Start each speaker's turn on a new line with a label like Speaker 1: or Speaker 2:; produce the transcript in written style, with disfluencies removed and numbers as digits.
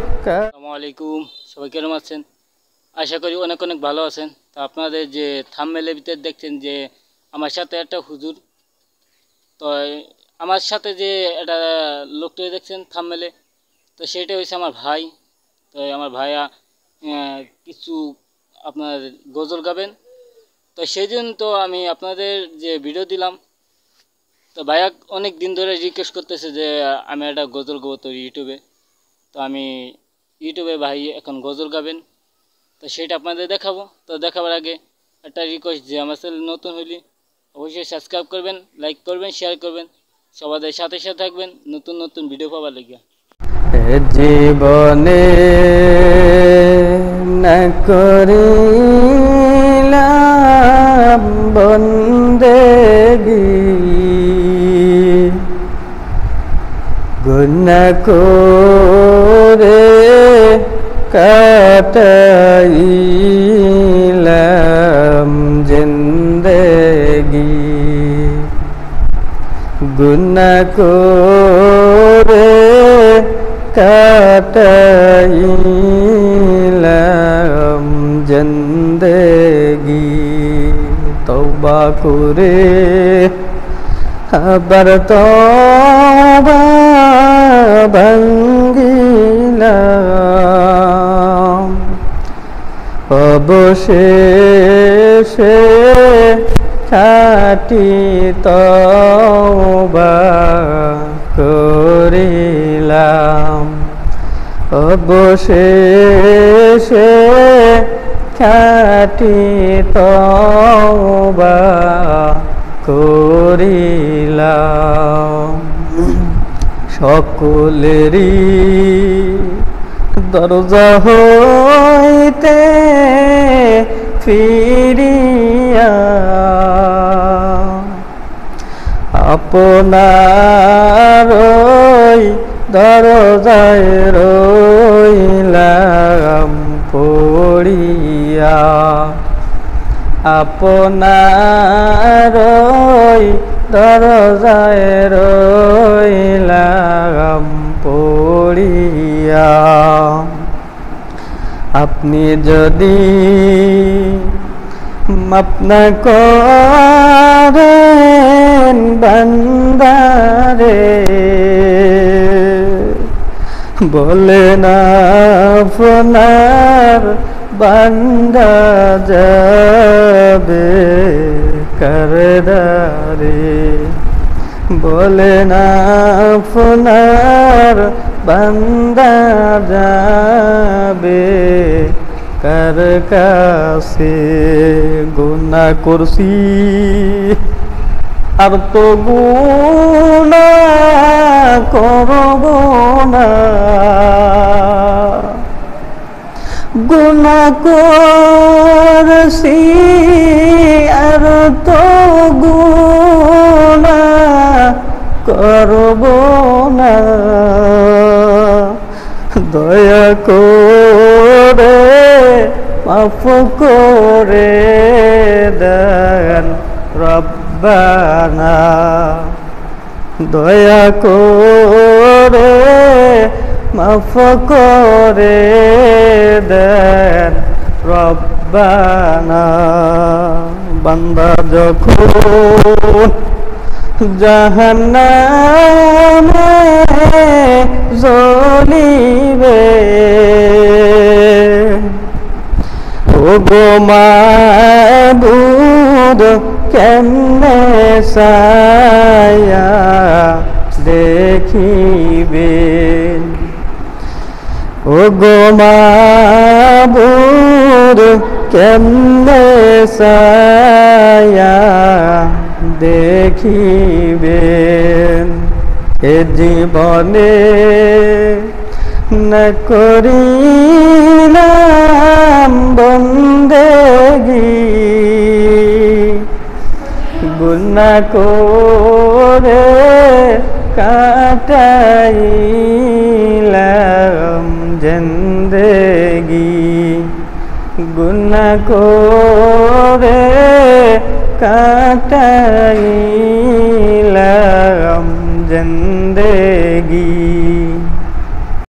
Speaker 1: আসসালামু আলাইকুম, সবাই কেমন আছেন? আশা করি অনেক অনেক ভালো আছেন। তো আপনাদের যে থাম্বনেলের ভিতরে দেখছেন যে আমার সাথে একটা হুজুর, তো আমার সাথে যে একটা লোকটা দেখছেন থাম্বনেলে, তো সেটা হচ্ছে আমার ভাই। তো আমার ভাইয়া কিছু আপনার গজল গাবেন, তো সেই জন্য তো আমি আপনাদের যে ভিডিও দিলাম। তো ভাইয়া অনেক দিন ধরে রিকোয়েস্ট করতেছে যে আমি একটা গজল গাবো তোর ইউটিউবে। তো আমি ইউটিউবে ভাই এখন গজল গাবেন, তো সেটা আপনাদের দেখাবো। তো দেখাবার আগে একটা রিকোয়েস্ট, যে আমার চ্যানেল নতুন হইলে অবশ্যই সাবস্ক্রাইব করবেন, লাইক করবেন, শেয়ার করবেন, সবাদের সাথে সাথে থাকবেন নতুন নতুন ভিডিও পাওয়ার লাগে।
Speaker 2: জীবনে না করিলাম বন্দেগি, গুনাহ করে কাটাইলাম জিন্দেগি, গুনাহ করে কাটাইলাম জিন্দেগি। তওবা করে আবার তওবা ভাঙ্গিলাম, অবশেষে খাঁটি তওবা করিলাম, অবশেষে খাঁটি তওবা করিলাম। সকলেরই দরজা হইতে ফিরিয়া আপনারই দরজায় রইলাম পড়িয়া, আপনারই দরজায় রইলাম পড়িয়া। আপনি যদি মাফ না করেন বান্দারে, বলেন আপনার বান্দা যাবে কারদারে, বলেন আপনার বান্দা যাবে কার কাছে। গুনাহ করছি আর তো গুনাহ করব না, গুনাহ করছি আর তো গুনাহ করব না। দয়া করে মাফ করে দেন রব্বানা, দয়া করে মাফ করে দেন রব্বানা। বান্দা যখন জাহান্নামে জ্বলিবে, ওগো মাবুদ কেমনে চাইয়া দেখিবেন, ওগো মাবুদ কেমনে চাইয়া দেখিবেন। এ জীবনে না করিলাম বন্দেগি, গুনাহ করে কাটাইলাম জিন্দেগি, গুনা করে কাটাইলাম জিন্দেগি